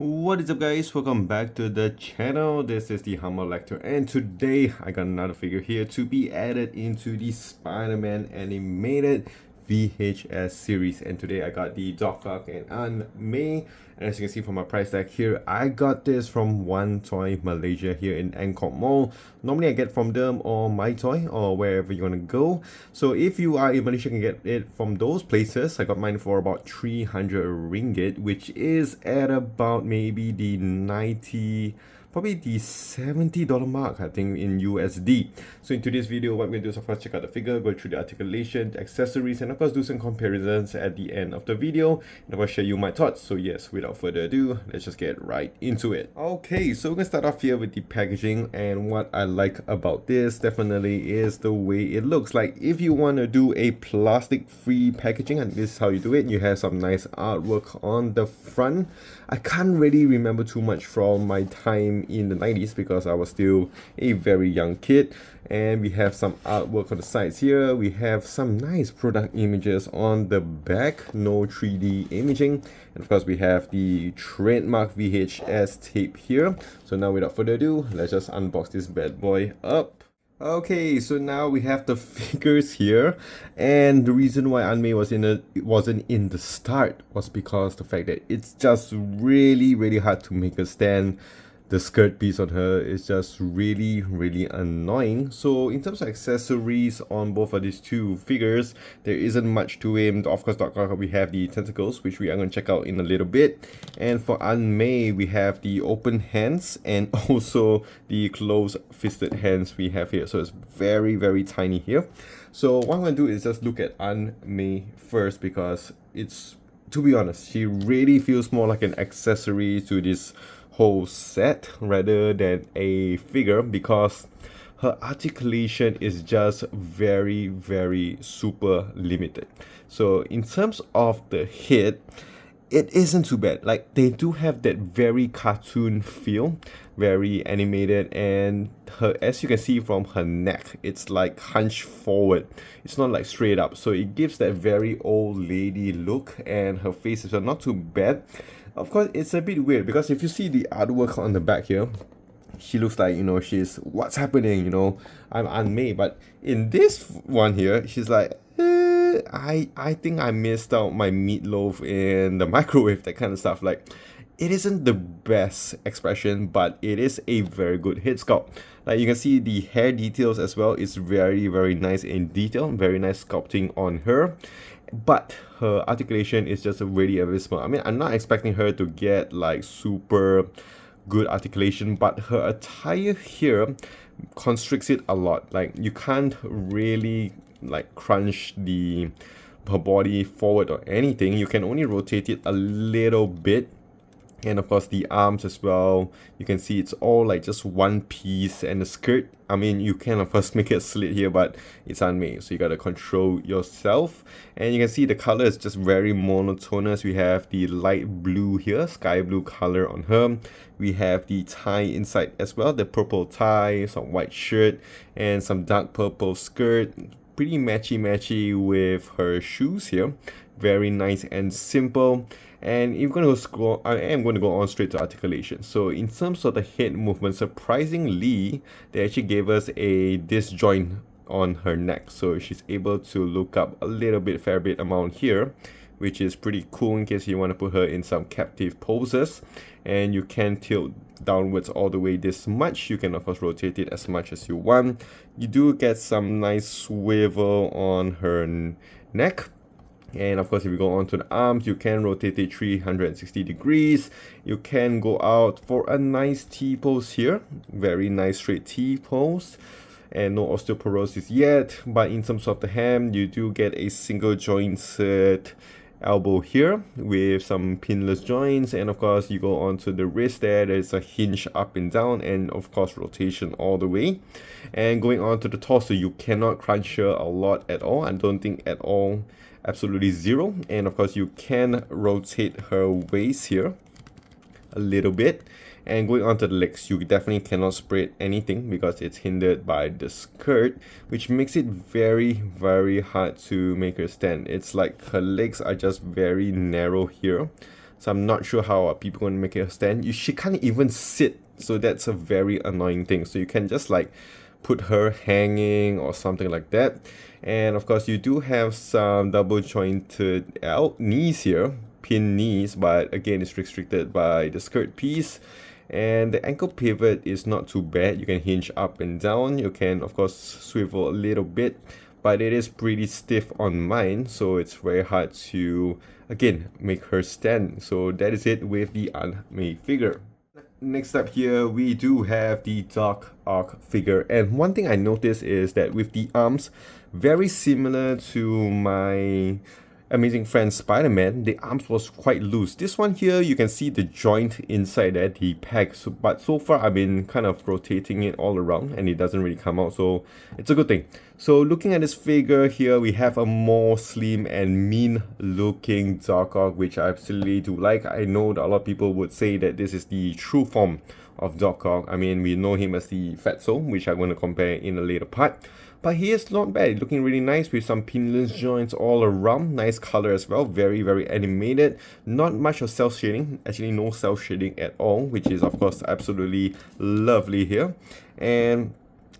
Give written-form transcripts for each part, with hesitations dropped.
What is up, guys? Welcome back to the channel. This is the Humble Lector, and today I got another figure here to be added into the Spider-Man animated VHS series. And today I got the Doc Ock and Aunt May. And as you can see from my price tag here, I got this from One Toy Malaysia here in Angkor Mall. Normally I get from them or My Toy or wherever you want to go. So if you are in Malaysia, you can get it from those places. I got mine for about 300 ringgit, which is at about maybe the 90, probably the $70 mark, I think, in USD. So in today's video, what we're going to do is of course check out the figure, go through the articulation, the accessories, and of course do some comparisons at the end of the video, and of course share you my thoughts. So yes, without further ado, let's just get right into it. Okay, so we're going to start off here with the packaging, and what I like about this definitely is the way it looks. Like if you want to do a plastic free packaging, and this is how you do it, you have some nice artwork on the front. I can't really remember too much from my time in the 90s because I was still a very young kid. And we have some artwork on the sides here. We have some nice product images on the back, no 3D imaging. And of course we have the trademark VHS tape here. So now without further ado, let's just unbox this bad boy up. Okay, so now we have the figures here, and the reason why Anmei wasn't in the start was because the fact that it's just really hard to make a stand. The skirt piece on her is just really annoying. So in terms of accessories on both of these two figures, there isn't much to him. Of course, we have the tentacles, which we are going to check out in a little bit. And for Anmei, we have the open hands and also the closed fisted hands we have here. So it's very tiny here. So what I'm going to do is just look at Anmei first, because it's, to be honest, she really feels more like an accessory to this whole set rather than a figure, because her articulation is just very super limited. So in terms of the head, it isn't too bad. Like, they do have that very cartoon feel, very animated, and her, as you can see from her neck, it's like hunched forward. It's not like straight up, so it gives that very old lady look, and her face is not too bad. Of course, it's a bit weird because if you see the artwork on the back here, she looks like, you know, she's, what's happening, you know, I'm Aunt May. But in this one here, she's like, I think I missed out my meatloaf in the microwave, that kind of stuff. Like, it isn't the best expression, but it is a very good head sculpt. Like, you can see the hair details as well is very nice in detail, very nice sculpting on her. But her articulation is just really abysmal. I mean, I'm not expecting her to get like super good articulation, but her attire here constricts it a lot. Like, you can't really like crunch her body forward or anything. You can only rotate it a little bit. And of course the arms as well, you can see it's all like just one piece. And the skirt, I mean, you can of course make it a slit here, but it's unmade, so you gotta control yourself. And you can see the color is just very monotonous. We have the light blue here, sky blue color on her. We have the tie inside as well, the purple tie, some white shirt, and some dark purple skirt. Pretty matchy with her shoes here. Very nice and simple. And if we're going to scroll, I am going to go on straight to articulation. So in terms of the head movement, surprisingly, they actually gave us a disjoint on her neck. So she's able to look up a little bit, fair bit amount here, which is pretty cool in case you want to put her in some captive poses. And you can tilt downwards all the way this much. You can of course rotate it as much as you want. You do get some nice swivel on her neck. And of course, if you go on to the arms, you can rotate it 360 degrees. You can go out for a nice T-pose here. Very nice straight T-pose. And no osteoporosis yet. But in terms of the ham, you do get a single jointed elbow here with some pinless joints. And of course, you go on to the wrist there. There's a hinge up and down. And of course, rotation all the way. And going on to the torso, you cannot crunch her a lot at all. I don't think at all. Absolutely zero. And of course you can rotate her waist here a little bit. And going on to the legs, you definitely cannot spread anything because it's hindered by the skirt, which makes it very hard to make her stand. It's like her legs are just very narrow here. So I'm not sure how people going to make it stand. She can't even sit, so that's a very annoying thing. So you can just like put her hanging or something like that. And of course you do have some double jointed knees here, pin knees, but again it's restricted by the skirt piece. And the ankle pivot is not too bad. You can hinge up and down. You can of course swivel a little bit, but it is pretty stiff on mine, so it's very hard to again make her stand. So that is it with the unmade figure. Next up here, we do have the Doc Ock figure, and one thing I noticed is that with the arms, very similar to my amazing friend Spider-Man, the arms was quite loose. This one here, you can see the joint inside there, the peg, but so far I've been kind of rotating it all around and it doesn't really come out, so it's a good thing. So looking at this figure here, we have a more slim and mean looking Doc Ock, which I absolutely do like. I know that a lot of people would say that this is the true form of Doc Ock. I mean, we know him as the Fatso, which I'm going to compare in a later part. But he is not bad, looking really nice with some pinless joints all around. Nice color as well, very, very animated. Not much of cell shading, actually no cell shading at all, which is of course absolutely lovely here. And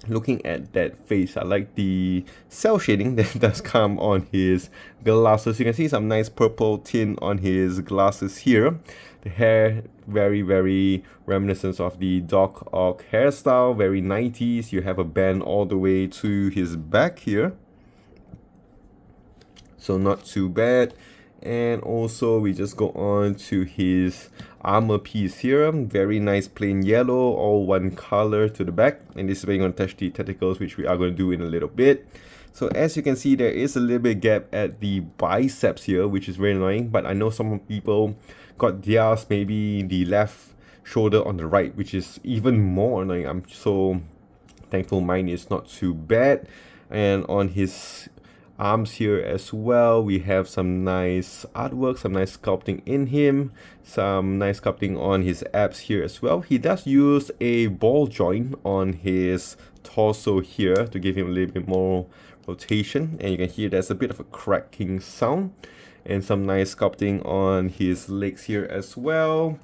looking at that face, I like the cell shading that does come on his glasses. You can see some nice purple tint on his glasses here. The hair, very, very reminiscent of the Doc Ock hairstyle, very 90s. You have a band all the way to his back here, so not too bad. And also we just go on to his armor piece here, very nice plain yellow, all one color to the back, and this is where you're going to attach the tentacles, which we are going to do in a little bit. So as you can see, there is a little bit gap at the biceps here, which is very annoying, but I know some people got theirs maybe the left shoulder on the right, which is even more annoying. I'm so thankful mine is not too bad. And on his arms here as well, we have some nice artwork, some nice sculpting in him, some nice sculpting on his abs here as well. He does use a ball joint on his torso here to give him a little bit more rotation, and you can hear there's a bit of a cracking sound. And some nice sculpting on his legs here as well,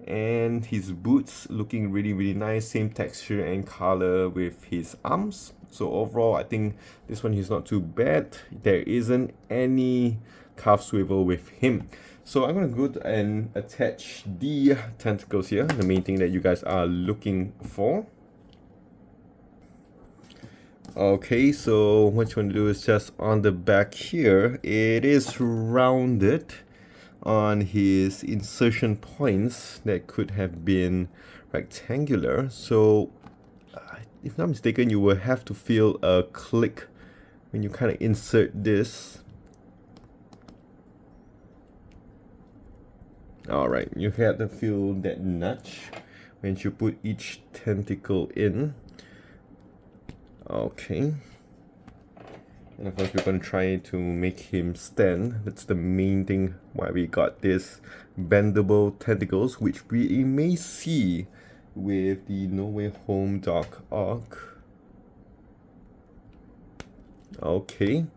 and his boots looking really, really nice, same texture and color with his arms. So overall I think this one is not too bad. There isn't any calf swivel with him. So I'm gonna go and attach the tentacles here, the main thing that you guys are looking for. Okay, so what you want to do is just on the back here, it is rounded on his insertion points that could have been rectangular. So if not mistaken, you will have to feel a click when you kind of insert this. Alright, you have to feel that nudge when you put each tentacle in. Okay, and of course we're going to try to make him stand. That's the main thing why we got this bendable tentacles, which we may see with the No Way Home Doc Ock. Okay,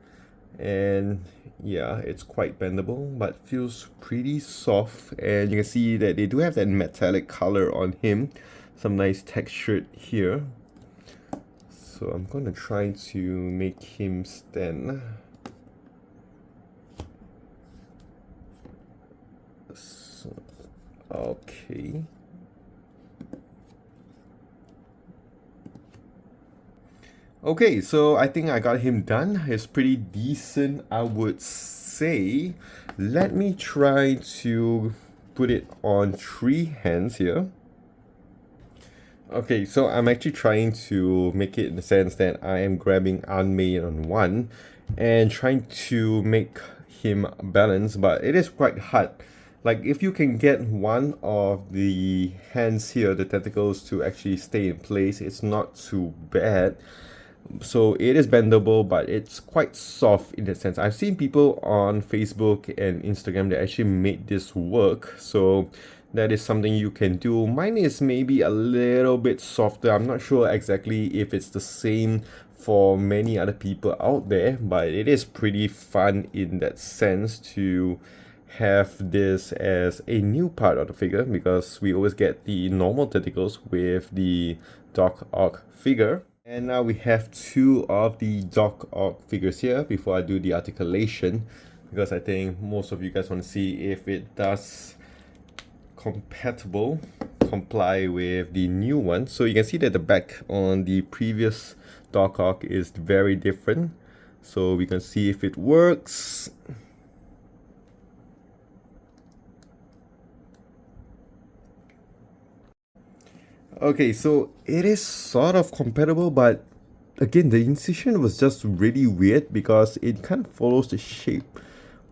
and yeah, it's quite bendable but feels pretty soft, and you can see that they do have that metallic color on him, some nice textured here. So I'm going to try to make him stand. So, okay. Okay, so I think I got him done. It's pretty decent, I would say. Let me try to put it on 3 hands here. Okay, so I'm actually trying to make it in the sense that I am grabbing Unmade on one and trying to make him balance, but it is quite hard. Like if you can get one of the hands here, the tentacles, to actually stay in place, it's not too bad. So it is bendable, but it's quite soft in that sense. I've seen people on Facebook and Instagram that actually made this work, so that is something you can do. Mine is maybe a little bit softer. I'm not sure exactly if it's the same for many other people out there, but it is pretty fun in that sense to have this as a new part of the figure, because we always get the normal tentacles with the Doc Ock figure. And now we have two of the Doc Ock figures here before I do the articulation, because I think most of you guys want to see if it does comply with the new one. So you can see that the back on the previous Doc Ock is very different. So we can see if it works. Okay, so it is sort of compatible, but again, the incision was just really weird because it kind of follows the shape,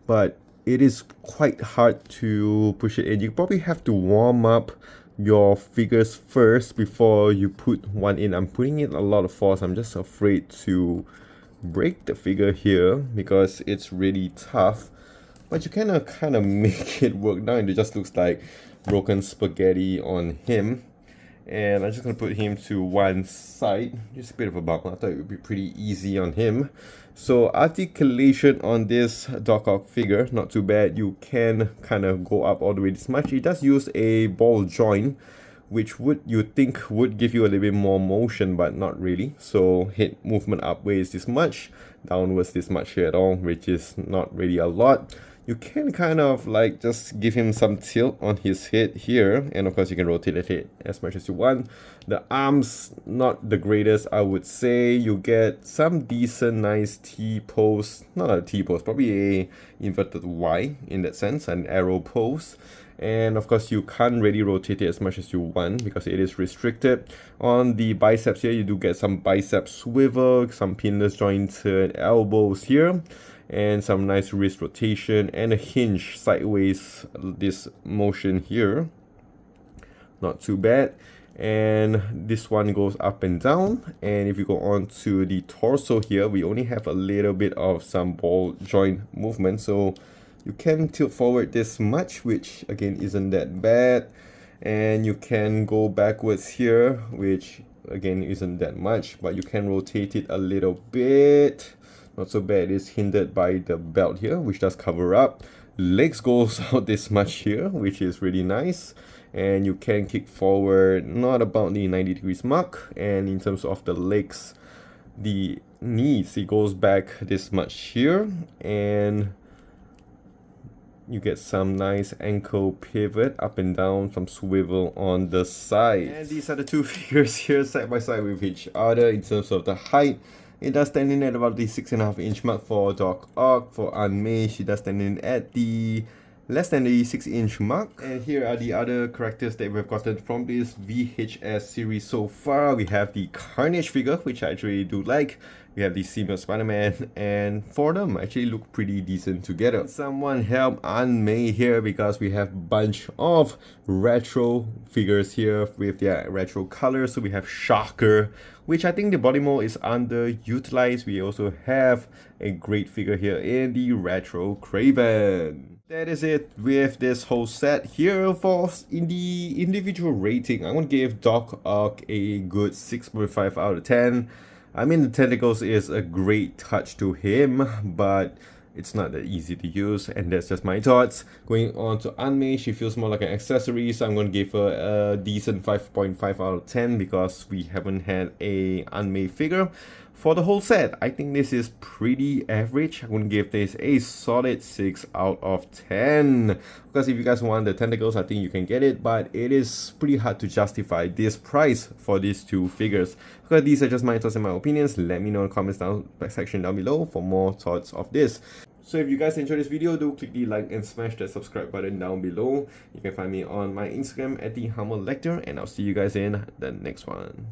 but it is quite hard to push it in. You probably have to warm up your figures first before you put one in. I'm putting in a lot of force. I'm just afraid to break the figure here because it's really tough, but you kind of make it work now, and it just looks like broken spaghetti on him. And I'm just going to put him to one side. Just a bit of a bump. I thought it would be pretty easy on him. So articulation on this Doc Ock figure, not too bad. You can kind of go up all the way this much. It does use a ball joint, which you think would give you a little bit more motion, but not really. So head movement upwards this much, downwards this much here at all, which is not really a lot. You can kind of like just give him some tilt on his head here, and of course you can rotate the head as much as you want. The arms, not the greatest, I would say. You get some decent nice T-pose, not a T-pose, probably a inverted Y in that sense, an arrow pose. And of course you can't really rotate it as much as you want because it is restricted. On the biceps here, you do get some bicep swivel, some pinless jointed elbows here, and some nice wrist rotation and a hinge sideways, this motion here, not too bad. And this one goes up and down. And if you go on to the torso here, we only have a little bit of some ball joint movement, so you can tilt forward this much, which again isn't that bad, and you can go backwards here, which again isn't that much, but you can rotate it a little bit. Not so bad. It's hindered by the belt here, which does cover up. Legs goes out this much here, which is really nice. And you can kick forward not about the 90 degrees mark. And in terms of the legs, the knees, it goes back this much here. And you get some nice ankle pivot up and down, some swivel on the side. And these are the two figures here side by side with each other in terms of the height. It does stand in at about the 6.5-inch mark for Doc Ock. For Unmage, it does stand in at the less than the 6-inch mark. And here are the other characters that we've gotten from this VHS series so far. We have the Carnage figure, which I actually do like. We have the female Spider-Man, and for them actually look pretty decent together. Someone help Unmage here because we have a bunch of retro figures here with their retro colors. So we have Shocker, which I think the body mold is underutilized. We also have a great figure here in the retro Kraven. That is it with this whole set here. For in the individual rating, I'm gonna give Doc Ock a good 6.5 out of 10. I mean, the tentacles is a great touch to him, but it's not that easy to use, and that's just my thoughts. Going on to Unmage, she feels more like an accessory, so I'm going to give her a decent 5.5 out of 10 because we haven't had a Unmage figure. For the whole set, I think this is pretty average. I'm going to give this a solid 6 out of 10. Because if you guys want the tentacles, I think you can get it, but it is pretty hard to justify this price for these two figures. Because these are just my thoughts and my opinions. Let me know in the comments section down below for more thoughts of this. So if you guys enjoyed this video, do click the like and smash that subscribe button down below. You can find me on my Instagram at the Humble Lecter, and I'll see you guys in the next one.